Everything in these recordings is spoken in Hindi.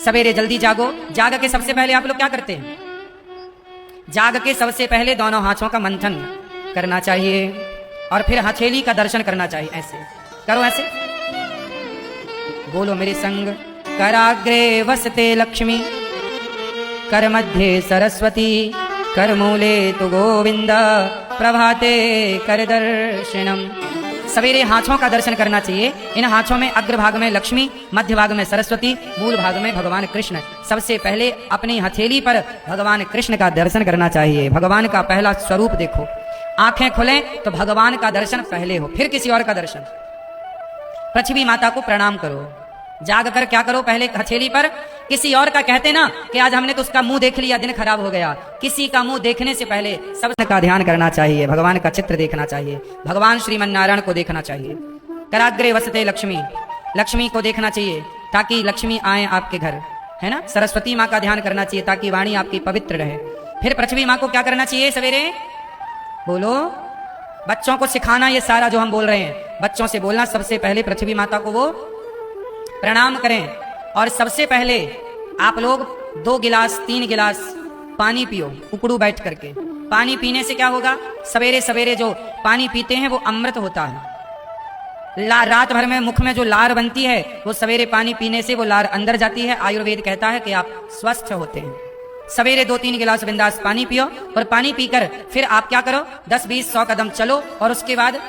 सवेरे जल्दी जागो, जाग के सबसे पहले आप लोग क्या करते हैं? जाग के सबसे पहले दोनों हाथों का मंथन करना चाहिए और फिर हथेली का दर्शन करना चाहिए। ऐसे करो, ऐसे बोलो मेरे संग। कराग्रे वसते लक्ष्मी, कर मध्य सरस्वती, कर मूले तु गोविंद, प्रभाते कर दर्शनम। सवेरे हाथों का दर्शन करना चाहिए। इन हाथों में अग्रभाग में लक्ष्मी, मध्य भाग में सरस्वती, मूल भाग में भगवान कृष्ण। सबसे पहले अपनी हथेली पर भगवान कृष्ण का दर्शन करना चाहिए। भगवान का पहला स्वरूप देखो, आंखें खुलें तो भगवान का दर्शन पहले हो, फिर किसी और का दर्शन। पृथ्वी माता को प्रणाम करो, जाग कर क्या करो, पहले हथेली पर किसी और का, कहते ना कि आज हमने तो उसका मुंह देख लिया, दिन खराब हो गया। किसी का मुंह देखने से पहले सबका ध्यान करना चाहिए, भगवान का चित्र देखना चाहिए, भगवान श्रीमन्नारायण को देखना चाहिए। कराग्रे वसते लक्ष्मी, लक्ष्मी को देखना चाहिए ताकि लक्ष्मी आए आपके घर, है ना। सरस्वती माँ का ध्यान करना चाहिए ताकि वाणी आपकी पवित्र रहे। फिर पृथ्वी माँ को क्या करना चाहिए सवेरे, बोलो। बच्चों को सिखाना ये सारा जो हम बोल रहे हैं, बच्चों से बोलना। सबसे पहले पृथ्वी माता को वो प्रणाम करें और सबसे पहले आप लोग 2 गिलास 3 गिलास पानी पियो, उकड़ू बैठ करके। पानी पीने से क्या होगा, सवेरे सवेरे जो पानी पीते हैं वो अमृत होता है। रात भर में मुख में जो लार बनती है वो सवेरे पानी पीने से वो लार अंदर जाती है। आयुर्वेद कहता है कि आप स्वस्थ होते हैं। सवेरे 2-3 गिलास बिंदास पानी पियो और पानी पीकर फिर आप क्या करो, 10-20-100 कदम चलो और उसके बाद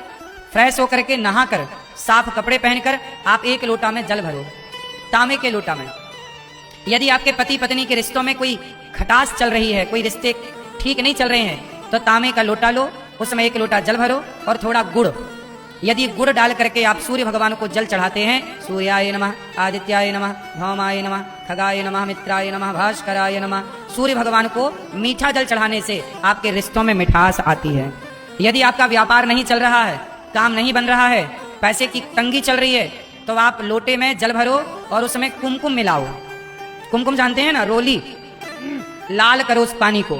फ्रेश होकर के नहाकर साफ कपड़े पहनकर आप 1 लोटा में जल भरो, तांबे के लोटा में। यदि आपके पति पत्नी के रिश्तों में कोई खटास चल रही है, कोई रिश्ते ठीक नहीं चल रहे हैं, तो तांबे का लोटा लो, उसमें 1 लोटा जल भरो और थोड़ा गुड़। यदि गुड़ डाल करके आप सूर्य भगवान को जल चढ़ाते हैं, सूर्याय नमः, आदित्याय नमः, भौमाय नमः, खगाय नमः, मित्राय नमः, भास्कराय नमः। सूर्य भगवान को मीठा जल चढ़ाने से आपके रिश्तों में मिठास आती है। यदि आपका व्यापार नहीं चल रहा है, काम नहीं बन रहा है, पैसे की तंगी चल रही है, तो आप लोटे में जल भरो और उसमें कुमकुम मिलाओ। कुमकुम जानते हैं ना, रोली। लाल करो उस पानी को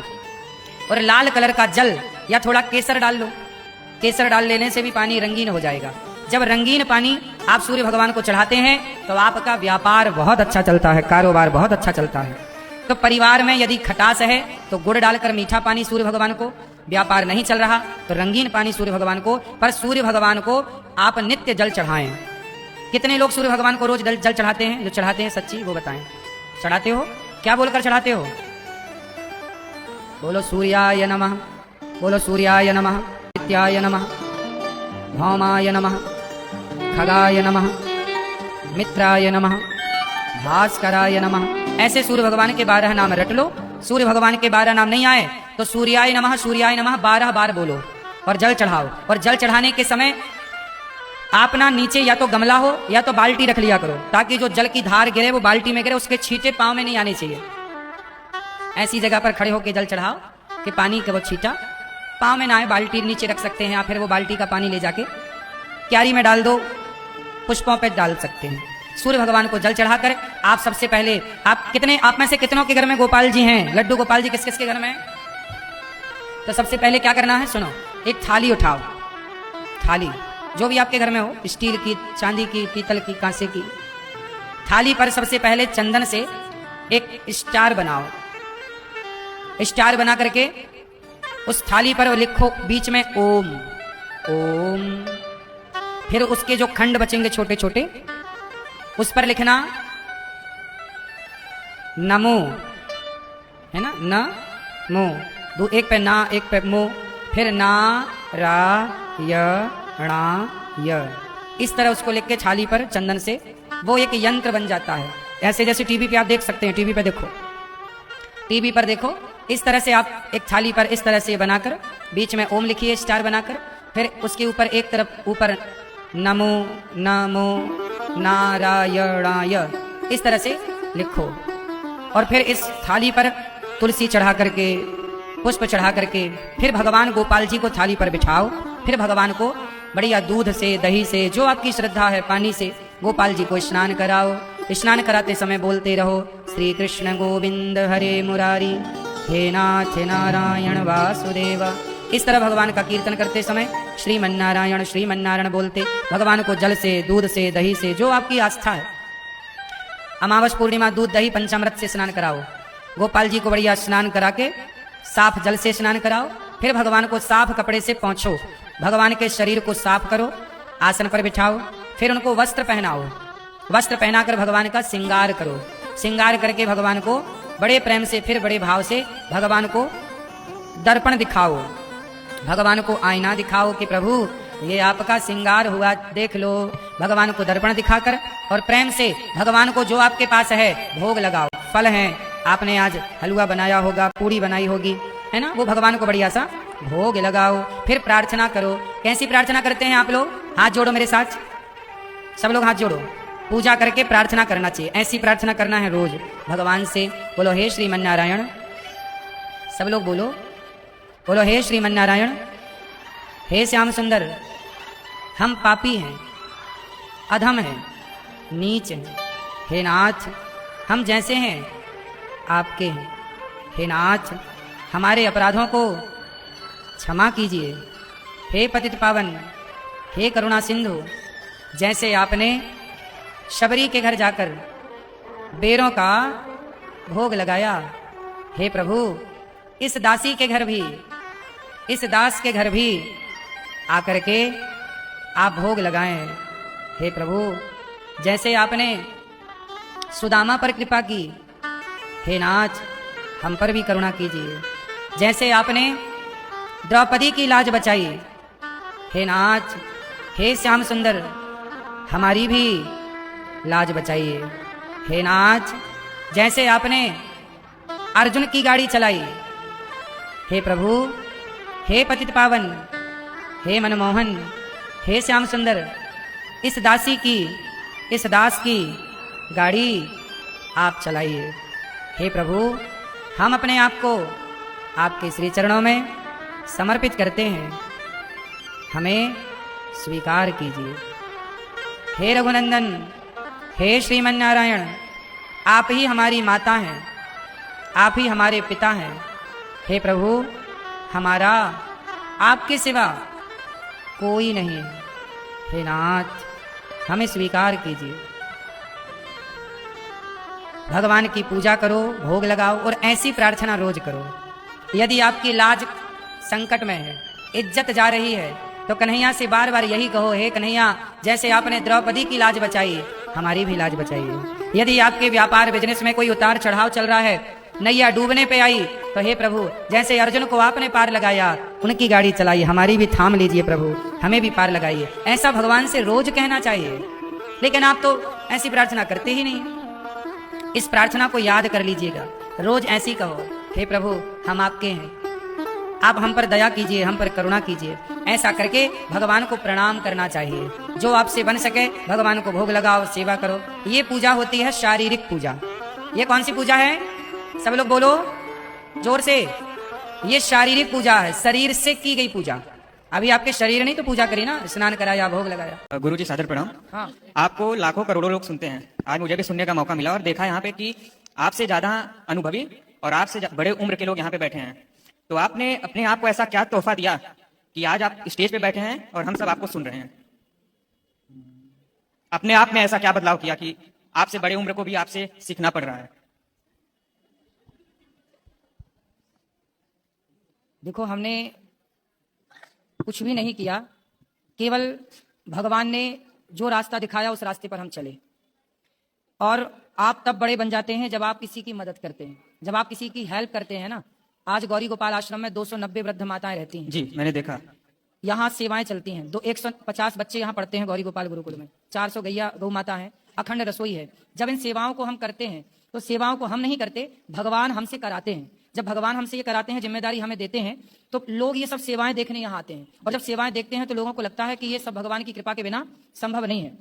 और लाल कलर का जल या थोड़ा केसर डाल लो। केसर डाल लेने से भी पानी रंगीन हो जाएगा। जब रंगीन पानी आप सूर्य भगवान को चढ़ाते हैं तो आपका व्यापार बहुत अच्छा चलता है, कारोबार बहुत अच्छा चलता है। तो परिवार में यदि खटास है तो गुड़ डालकर मीठा पानी सूर्य भगवान को, व्यापार नहीं चल रहा तो रंगीन पानी सूर्य भगवान को। पर सूर्य भगवान को आप नित्य जल चढ़ाएं। कितने लोग सूर्य भगवान को रोज जल चढ़ाते हैं? जो चढ़ाते हैं सच्ची वो बताएं। चढ़ाते हो? क्या बोलकर चढ़ाते हो? बोलो सूर्याय नमः, बोलो सूर्याय नमः, आदित्याय नमः, भौमाय नमः, खगाय नमः, मित्राय नमः, भास्कराय नमः। ऐसे सूर्य भगवान के 12 नाम रट लो। सूर्य भगवान के 12 नाम नहीं आए तो सूर्याय नमः 12 बार बोलो और जल चढ़ाओ। और जल चढ़ाने के समय आप ना नीचे या तो गमला हो या तो बाल्टी रख लिया करो, ताकि जो जल की धार गिरे वो बाल्टी में गिरे, उसके छींटे पाँव में नहीं आने चाहिए। ऐसी जगह पर खड़े होकर जल चढ़ाओ कि पानी का वो छींटा पाँव में ना आए। बाल्टी नीचे रख सकते हैं या फिर वो बाल्टी का पानी ले जाके क्यारी में डाल दो, पुष्पों पर डाल सकते हैं। सूर्य भगवान को जल चढ़ाकर आप सबसे पहले आप में से कितनों के घर में गोपाल जी हैं? लड्डू गोपाल जी किस किस के घर में? तो सबसे पहले क्या करना है, सुनो। एक थाली उठाओ, थाली जो भी आपके घर में हो, स्टील की, चांदी की, पीतल की, कांसे की। थाली पर सबसे पहले चंदन से एक स्टार बनाओ। स्टार बना करके उस थाली पर लिखो बीच में ओम ओम। फिर उसके जो खंड बचेंगे छोटे छोटे, उस पर लिखना नमो, है ना, नमो। एक पे ना, एक पे मो, फिर ना रा य। इस तरह उसको लिख के थाली पर चंदन से वो एक यंत्र बन जाता है। ऐसे जैसे टीवी पे आप देख सकते हैं, टीवी पे देखो, टीवी पर देखो, इस तरह से आप एक थाली पर इस तरह से बनाकर बीच में ओम लिखिए स्टार बनाकर, फिर उसके ऊपर एक तरफ ऊपर नमो नमो नारायणाय इस तरह से लिखो। और फिर इस थाली पर तुलसी चढ़ा करके, पुष्प चढ़ा करके फिर भगवान गोपाल जी को थाली पर बिठाओ। फिर भगवान को बढ़िया दूध से, दही से, जो आपकी श्रद्धा है, पानी से गोपाल जी को स्नान कराओ। स्नान कराते समय बोलते रहो श्री कृष्ण गोविंद हरे मुरारी, हे नाथ नारायण वासुदेव। इस तरह भगवान का कीर्तन करते समय श्रीमन्नारायण श्रीमन्नारायण बोलते भगवान को जल से, दूध से, दही से, जो आपकी आस्था है अमावस पूर्णिमा दूध दही पंचामृत से स्नान कराओ। गोपाल जी को बढ़िया स्नान करा के साफ जल से स्नान कराओ। फिर भगवान को साफ कपड़े से पोंछो, भगवान के शरीर को साफ करो, आसन पर बिठाओ। फिर उनको वस्त्र पहनाओ, वस्त्र पहनाकर भगवान का श्रृंगार करो। श्रृंगार करके भगवान को बड़े प्रेम से, फिर बड़े भाव से भगवान को दर्पण दिखाओ, भगवान को आईना दिखाओ कि प्रभु ये आपका श्रृंगार हुआ, देख लो। भगवान को दर्पण दिखाकर और प्रेम से भगवान को जो आपके पास है भोग लगाओ। फल है, आपने आज हलवा बनाया होगा, पूरी बनाई होगी, है ना, वो भगवान को बढ़िया सा भोग लगाओ। फिर प्रार्थना करो। कैसी प्रार्थना करते हैं आप लोग? हाथ जोड़ो मेरे साथ, सब लोग हाथ जोड़ो। पूजा करके प्रार्थना करना चाहिए, ऐसी प्रार्थना करना है रोज भगवान से। बोलो हे श्रीमन्नारायण, सब लोग बोलो, बोलो हे श्रीमन्नारायण, हे श्याम सुंदर, हम पापी हैं, अधम हैं, नीच हैं। हे नाथ, हम जैसे हैं आपके हैं। हे नाथ, हमारे अपराधों को क्षमा कीजिए। हे पतित पावन, हे करुणा सिंधु, जैसे आपने शबरी के घर जाकर बेरों का भोग लगाया, हे प्रभु इस दासी के घर भी, इस दास के घर भी आकर के आप भोग लगाएं। हे प्रभु जैसे आपने सुदामा पर कृपा की, हे नाथ हम पर भी करुणा कीजिए। जैसे आपने द्रौपदी की लाज बचाई, हे नाथ, हे श्याम सुंदर, हमारी भी लाज बचाइए। हे नाथ, जैसे आपने अर्जुन की गाड़ी चलाई, हे प्रभु, हे पतित पावन, हे मनमोहन, हे श्याम सुंदर, इस दासी की, इस दास की गाड़ी आप चलाइए। हे प्रभु हम अपने आप को आपके श्री चरणों में समर्पित करते हैं, हमें स्वीकार कीजिए। हे रघुनंदन, हे श्रीमन्नारायण, आप ही हमारी माता हैं, आप ही हमारे पिता हैं। हे प्रभु हमारा आपके सिवा कोई नहीं है। हे नाथ हमें स्वीकार कीजिए। भगवान की पूजा करो, भोग लगाओ और ऐसी प्रार्थना रोज करो। यदि आपकी लाज संकट में है, इज्जत जा रही है, तो कन्हैया से बार बार यही कहो, हे कन्हैया जैसे आपने द्रौपदी की लाज बचाई, हमारी भी लाज बचाइए। यदि आपके व्यापार बिजनेस में कोई उतार चढ़ाव चल रहा है, नैया डूबने पे आई, तो हे प्रभु जैसे अर्जुन को आपने पार लगाया, उनकी गाड़ी चलाई, हमारी भी थाम लीजिए प्रभु, हमें भी पार लगाइए। ऐसा भगवान से रोज कहना चाहिए। लेकिन आप तो ऐसी प्रार्थना करते ही नहीं। इस प्रार्थना को याद कर लीजिएगा, रोज ऐसी कहो, हे प्रभु हम आपके हैं, आप हम पर दया कीजिए, हम पर करुणा कीजिए। ऐसा करके भगवान को प्रणाम करना चाहिए। जो आपसे बन सके भगवान को भोग लगाओ, सेवा करो। ये पूजा होती है शारीरिक पूजा। ये कौन सी पूजा है? सब लोग बोलो जोर से। ये शारीरिक पूजा है, शरीर से की गई पूजा। अभी आपके शरीर नहीं तो पूजा करी ना, स्नान कराया, भोग लगाया। गुरुजी सादर प्रणाम। हाँ, आपको लाखों करोड़ों लोग सुनते हैं, आज मुझे भी सुनने का मौका मिला और देखा यहाँ पे कि आपसे ज्यादा अनुभवी और आपसे बड़े उम्र के लोग यहाँ पे बैठे हैं। तो आपने अपने आप को ऐसा क्या तोहफा दिया कि आज आप स्टेज पे बैठे हैं और हम सब आपको सुन रहे हैं? अपने आप में ऐसा क्या बदलाव किया कि आपसे बड़े उम्र को भी आपसे सीखना पड़ रहा है? देखो हमने कुछ भी नहीं किया, केवल भगवान ने जो रास्ता दिखाया उस रास्ते पर हम चले। और आप तब बड़े बन जाते हैं जब आप किसी की मदद करते हैं, जब आप किसी की हेल्प करते हैं ना। आज गौरी गोपाल आश्रम में 290 वृद्ध माताएं रहती हैं। जी मैंने देखा। यहाँ सेवाएं चलती हैं। 150 बच्चे यहाँ पढ़ते हैं गौरी गोपाल गुरुकुल में। 400 गौ माता है, अखंड रसोई है। जब इन सेवाओं को हम करते हैं तो सेवाओं को हम नहीं करते, भगवान हमसे कराते हैं। जब भगवान हमसे ये कराते हैं, जिम्मेदारी हमें देते हैं, तो लोग ये सब सेवाएं देखने यहाँ आते हैं। और जब सेवाएं देखते हैं तो लोगों को लगता है कि ये सब भगवान की कृपा के बिना संभव नहीं है।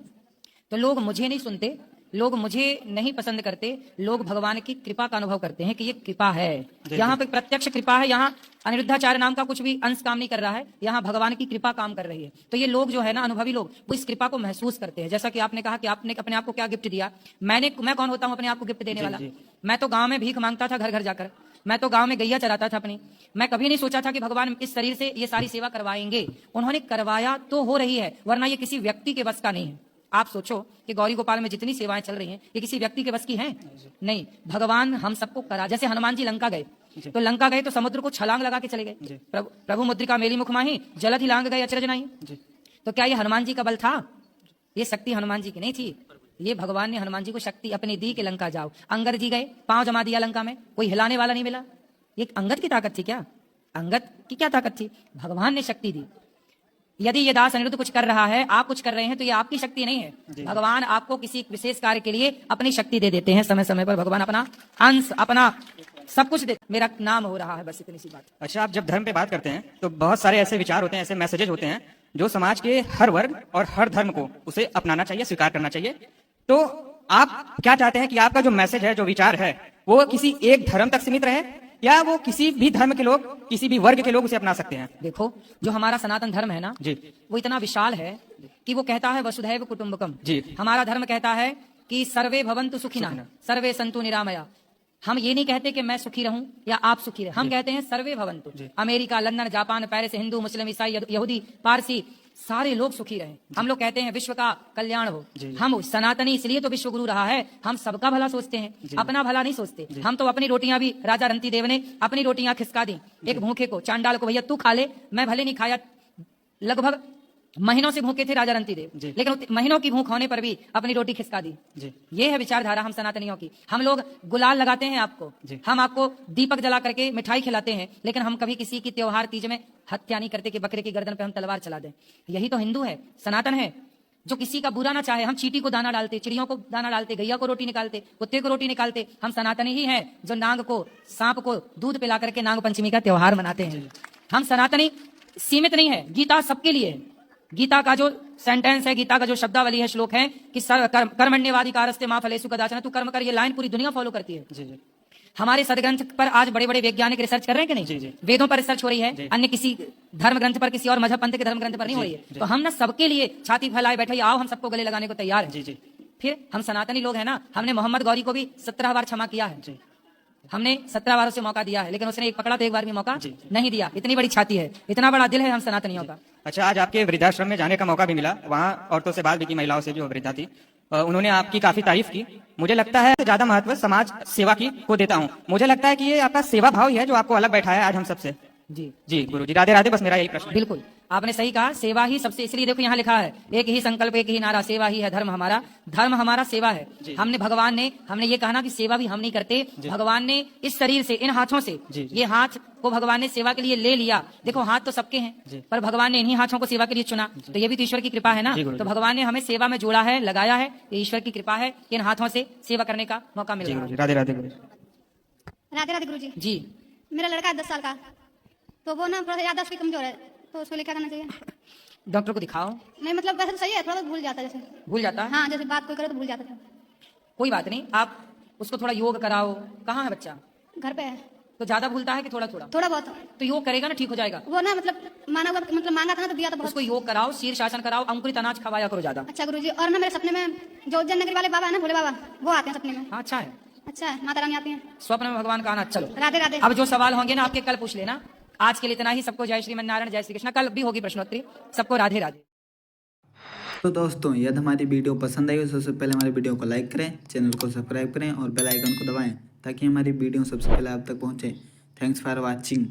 तो लोग मुझे नहीं सुनते, लोग मुझे नहीं पसंद करते, लोग भगवान की कृपा का अनुभव करते हैं कि ये कृपा है। यहाँ पे प्रत्यक्ष कृपा है। यहाँ अनिरुद्धाचार्य नाम का कुछ भी अंश काम नहीं कर रहा है, यहाँ भगवान की कृपा काम कर रही है। तो ये लोग जो है ना, अनुभवी लोग, वो इस कृपा को महसूस करते हैं। जैसा कि आपने कहा कि आपने अपने आप को क्या गिफ्ट दिया। मैं कौन होता हूँ अपने आप को गिफ्ट देने वाला? मैं तो गाँव में भीख मांगता था घर घर जाकर, मैं तो गांव में गैया चराता था अपनी। मैं कभी नहीं सोचा था कि भगवान इस शरीर से ये सारी सेवा करवाएंगे। उन्होंने करवाया तो हो रही है, वरना ये किसी व्यक्ति के बस का नहीं है। आप सोचो कि गौरी गोपाल में जितनी सेवाएं चल रही हैं ये किसी व्यक्ति के बस की हैं? नहीं, भगवान हम सबको करा। जैसे हनुमान जी लंका गए, तो लंका गए तो समुद्र को छलांग लगा के चले गए। प्रभु मुद्रिका मेली मुख माही, जलत ही लांग गए अचरज नहीं। तो क्या ये हनुमान जी का बल था? ये शक्ति हनुमान जी की नहीं थी। ये भगवान ने हनुमान जी को शक्ति अपनी दी कि लंका जाओ। अंगद जी गए, पांव जमा दिया लंका में, कोई हिलाने वाला नहीं मिला। ये अंगद की ताकत थी क्या? अंगद की क्या ताकत थी? भगवान ने शक्ति दी। यदि ये दास अनिरुद्ध कुछ कर रहा है, आप कुछ कर रहे हैं, तो ये आपकी शक्ति नहीं है। भगवान आपको किसी विशेष कार्य के लिए अपनी शक्ति दे देते हैं। समय समय पर भगवान अपना अंश, अपना सब कुछ दे। मेरा नाम हो रहा है, बस इतनी सी बात। अच्छा, आप जब धर्म पे बात करते हैं तो बहुत सारे ऐसे विचार होते हैं, ऐसे मैसेजेस होते हैं जो समाज के हर वर्ग और हर धर्म को उसे अपनाना चाहिए, स्वीकार करना चाहिए। तो आप क्या चाहते हैं कि आपका जो मैसेज है, जो विचार है, वो किसी एक धर्म तक सीमित रहे या वो किसी भी धर्म के लोग, किसी भी वर्ग के लोग उसे अपना सकते हैं? देखो, जो हमारा सनातन धर्म है ना जी, वो इतना विशाल है कि वो कहता है वसुधैव कुटुंबकम। जी। हमारा धर्म कहता है कि सर्वे भवन्तु सुखिनः, सर्वे सन्तु निरामया। हम ये नहीं कहते कि मैं सुखी रहूं या आप सुखी रहे, हम कहते हैं सर्वे भवन्तु। America, London, Japan, Paris, Hindu, Muslim, ईसाई, यहूदी, पारसी, सारे लोग सुखी रहे। हम लोग कहते हैं विश्व का कल्याण हो। हम सनातनी इसलिए तो विश्व गुरु रहा है, हम सबका भला सोचते हैं, अपना भला नहीं सोचते। हम तो अपनी रोटियां भी, राजा रंती देव ने अपनी रोटियां खिसका दी एक भूखे को, चांडाल को, भैया तू खा ले, मैं भले नहीं खाया। लगभग महीनों से भूखे थे राजा रंती देव, लेकिन महीनों की भूख होने पर भी अपनी रोटी खिसका दी। ये है विचारधारा हम सनातनियों की। हम लोग गुलाल लगाते हैं आपको, हम आपको दीपक जला करके मिठाई खिलाते हैं, लेकिन हम कभी किसी की त्योहार तीज में हत्या नहीं करते कि बकरे की गर्दन पे हम तलवार चला दें। यही तो हिंदू है, सनातन है, जो किसी का बुरा ना चाहे। हम चींटी को दाना डालते, चिड़ियों को दाना डालते, गैया को रोटी निकालते, कुत्ते को रोटी निकालते। हम सनातनी ही हैं जो नाग को, सांप को दूध पिला करके नाग पंचमी का त्योहार मनाते हैं। हम सनातनी सीमित नहीं है, गीता सबके लिए है। गीता का जो सेंटेंस है, गीता का जो शब्दावली है, श्लोक है कि कर्मण्येवाधिकारस्ते मा फलेषु कदाचन, तू कर्म कर, ये लाइन पूरी दुनिया फॉलो करती है। हमारे सदग्रंथ पर आज बड़े बड़े वैज्ञानिक रिसर्च कर रहे हैं कि नहीं? वेदों पर रिसर्च हो रही है, अन्य किसी धर्म ग्रंथ पर, किसी और मजहब पंथ के धर्म ग्रंथ पर नहीं हो रही है। तो हम ना सबके लिए छाती फैलाए बैठे, आओ हम सबको गले लगाने को तैयार है। फिर हम सनातनी लोग हैं ना, हमने मोहम्मद गौरी को भी 17 बार क्षमा किया है। हमने 17 बार उसे मौका दिया है, लेकिन उसने एक पकड़ा तो एक बार भी मौका नहीं दिया। इतनी बड़ी छाती है, इतना बड़ा दिल है हम सनातनियों का। अच्छा, आज आपके वृद्धाश्रम में जाने का मौका भी मिला, वहाँ औरतों से बात भी की, महिलाओं से जो वृद्धा थी, उन्होंने आपकी काफी तारीफ की। मुझे लगता है ज्यादा महत्व समाज सेवा की को देता हूँ। मुझे लगता है कि ये आपका सेवा भाव ही है जो आपको अलग बैठा है आज हम सबसे। जी गुरु जी, राधे राधे। बस मेरा यही प्रश्न। बिल्कुल आपने सही कहा, सेवा ही सबसे, इसलिए देखो यहाँ लिखा है एक ही संकल्प एक ही नारा, सेवा ही है धर्म हमारा। धर्म हमारा सेवा है। हमने भगवान ने, हमने ये कहा ना कि सेवा भी हम नहीं करते, भगवान ने इस शरीर से, इन हाथों से, ये हाथ को भगवान ने सेवा के लिए ले लिया। देखो हाथ तो सबके हैं, पर भगवान ने इन्हीं हाथों को सेवा के लिए चुना, तो ये भी तो ईश्वर की कृपा है ना। तो भगवान ने हमें सेवा में जोड़ा है, लगाया है, ये ईश्वर की कृपा है कि इन हाथों से सेवा करने का मौका मिल रहा है। राधे राधे गुरु। राधे राधे गुरु जी। मेरा लड़का है 10 साल का, तो वो ना थोड़ा याददाश्त भी कमजोर है, तो उसको लिए क्या करना चाहिए? डॉक्टर को दिखाओ। नहीं मतलब वैसे तो सही है, थोड़ा तो भूल जाता है, जैसे भूल जाता है? हाँ, जैसे बात कोई करे तो भूल जाता है। कोई बात नहीं, आप उसको थोड़ा योग कराओ। कहाँ है बच्चा? घर पे है। तो ज्यादा भूलता है कि थोड़ा थोड़ा? थोड़ा बहुत। तो योग करेगा ना, ठीक हो जाएगा। वो ना मतलब माना हुआ, मतलब मांगा था ना तो दिया था बहुत। उसको योग कराओ, शीर शासन कराओ, अंकुरित अनाज खवाया करो ज्यादा। अच्छा गुरुजी, और ना मेरे सपने में जो उज्जैन नगरी वाले बाबा है ना, भोले बाबा, वो आते हैं सपने में। हाँ, अच्छा है। अच्छा है, माता रानी आती है स्वप्न में भगवान का आना। चलो राधे राधे। अब जो सवाल होंगे ना आपके कल पूछ लेना। आज के लिए इतना ही। सबको जय श्रीमन नारायण, जय श्री कृष्ण। कल भी होगी प्रश्नोत्तरी। सबको राधे राधे। तो दोस्तों, यदि हमारी वीडियो पसंद आई हो सबसे पहले हमारी वीडियो को लाइक करें, चैनल को सब्सक्राइब करें और बेल आइकन को दबाएं ताकि हमारी वीडियो सबसे पहले आप तक पहुंचे। Thanks for watching.